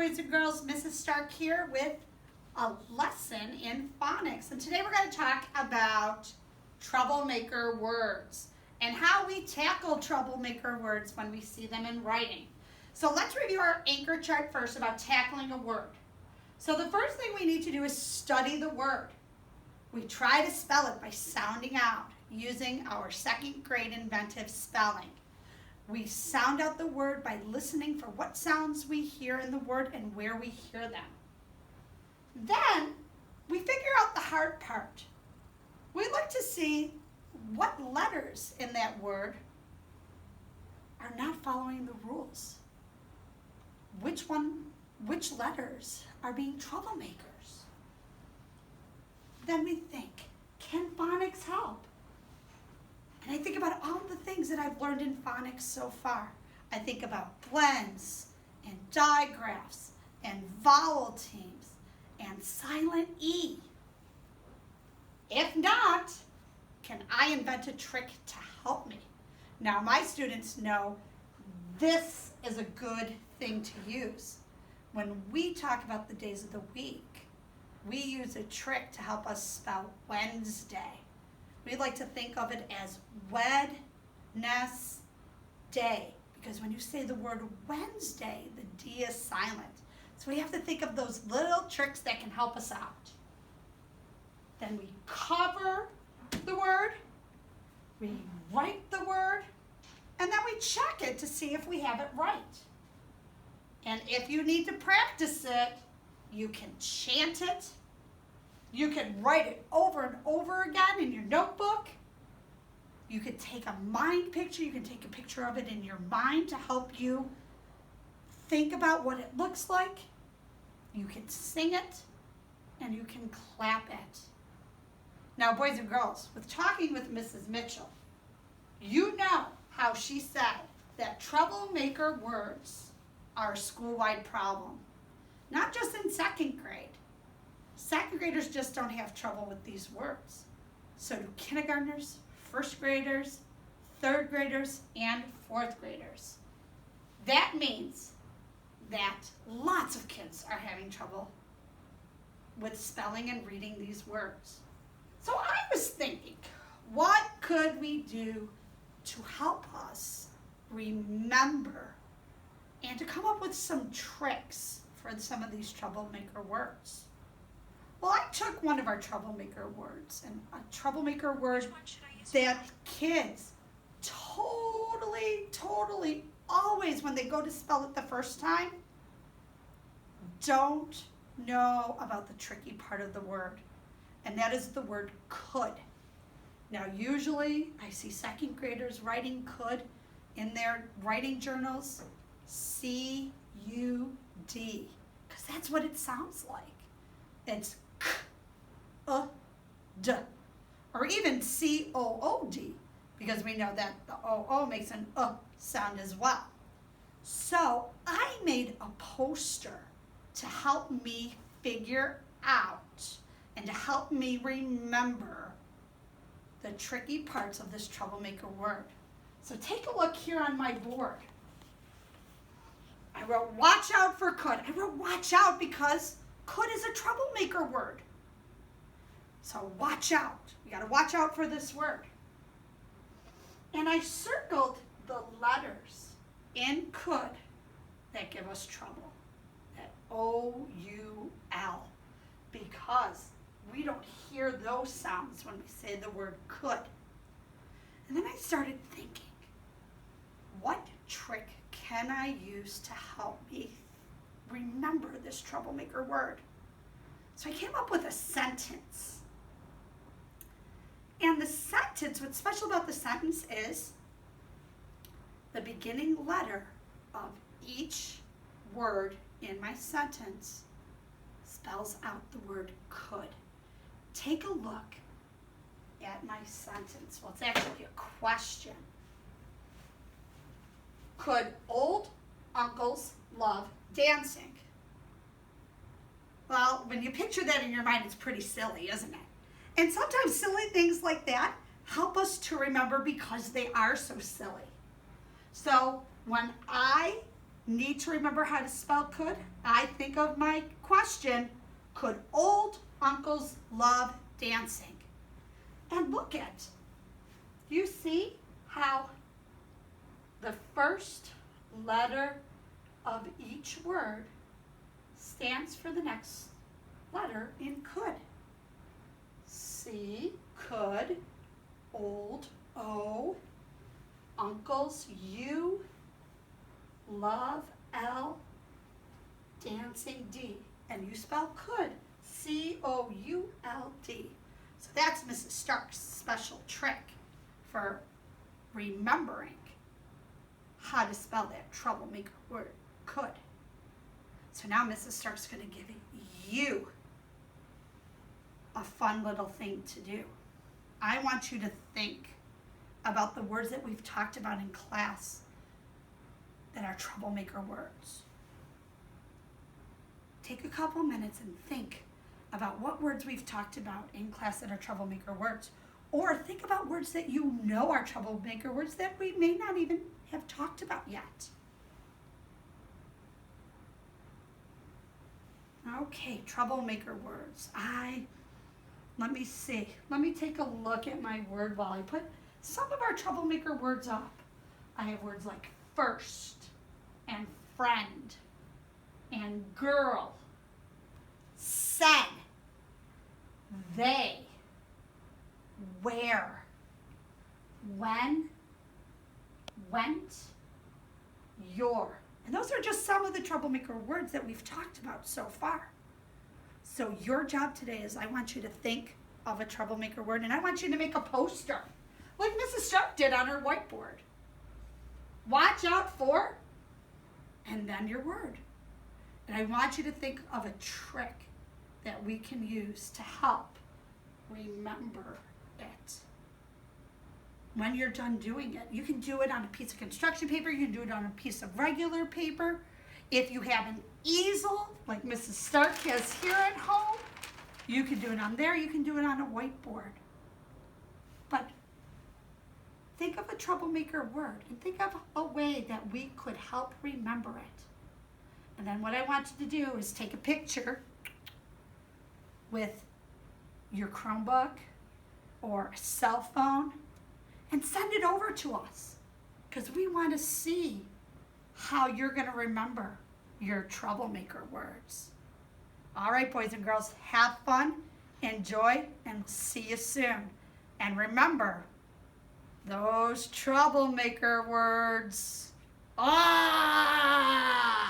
boys and girls. Mrs. Stark here with a lesson in phonics. And today we're going to talk about troublemaker words and how we tackle troublemaker words when we see them in writing. So let's review our anchor chart first about tackling a word. So the first thing we need to do is study the word. We try to spell it by sounding out using our second grade inventive spelling. We sound out the word by listening for what sounds we hear in the word and where we hear them. Then we figure out the hard part. We look to see what letters in that word are not following the rules. Which letters are being troublemakers? Then we think, can phonics help? And I think about all the things that I've learned in phonics so far. I think about blends and digraphs and vowel teams and silent E. If not, can I invent a trick to help me? Now my students know this is a good thing to use. When we talk about the days of the week, we use a trick to help us spell Wednesday. We like to think of it as Wednesday, because when you say the word Wednesday, the D is silent. So we have to think of those little tricks that can help us out. Then we cover the word, we write the word, and then we check it to see if we have it right. And if you need to practice it, you can chant it. You can write it over and over again in your notebook. You can take a mind picture. You can take a picture of it in your mind to help you think about what it looks like. You can sing it, and you can clap it. Now, boys and girls, with talking with Mrs. Mitchell, you know how she said that troublemaker words are a school-wide problem, not just in second grade. Second graders just don't have trouble with these words. So do kindergartners, first graders, third graders, and fourth graders. That means that lots of kids are having trouble with spelling and reading these words. So I was thinking, what could we do to help us remember and to come up with some tricks for some of these troublemaker words? Well, I took one of our troublemaker words, and a troublemaker word that kids totally, always, when they go to spell it the first time, don't know about the tricky part of the word, and that is the word could. Now, usually, I see second graders writing could in their writing journals, C-U-D, because that's what it sounds like. It's k-u-d, or even C-O-O-D, because we know that the O-O makes an sound as well. So I made a poster to help me figure out and to help me remember the tricky parts of this troublemaker word. So take a look here on my board. I wrote watch out for could. I wrote watch out because could is a troublemaker word. So watch out. We got to watch out for this word. And I circled the letters in could that give us trouble. That O-U-L. Because we don't hear those sounds when we say the word could. And then I started thinking, what trick can I use to help me remember this troublemaker word? So I came up with a sentence. And the sentence, what's special about the sentence is the beginning letter of each word in my sentence spells out the word could. Take a look at my sentence. Well, it's actually a question. Could old uncles love dancing? Well, when you picture that in your mind, it's pretty silly, isn't it? And sometimes silly things like that help us to remember because they are so silly. So when I Need to remember how to spell could? I think of my question, could old uncles love dancing? And look at, you see how the first letter of each word stands for the next letter in could. C, could, old, O, uncles, U, love, L, dancing, D. And you spell could, C-O-U-L-D. So that's Mrs. Stark's special trick for remembering how to spell that troublemaker word, could. So now Mrs. Stark's going to give you a fun little thing to do. I want you to think about the words that we've talked about in class that are troublemaker words. Take a couple minutes and think about what words we've talked about in class that are troublemaker words. Or think about words that you know are troublemaker words that we may not even have talked about yet. Okay, troublemaker words. Let me see. Let me take a look at my word while I put some of our troublemaker words up. I have words like first and friend and girl, said, they, where, when, went, your. And those are just some of the troublemaker words that we've talked about so far. So your job today is I want you to think of a troublemaker word, and I want you to make a poster like Mrs. Stark did on her whiteboard. Watch out for, and then your word. And I want you to think of a trick that we can use to help remember it. When you're done doing it, you can do it on a piece of construction paper, you can do it on a piece of regular paper. If you have an easel, like Mrs. Stark has here at home, you can do it on there, you can do it on a whiteboard. But think of a troublemaker word and think of a way that we could help remember it. And then what I want you to do is take a picture with your Chromebook or a cell phone and send it over to us because we want to see how you're going to remember your troublemaker words. All right, boys and girls, have fun, enjoy, and see you soon. And remember, those troublemaker words. Ah!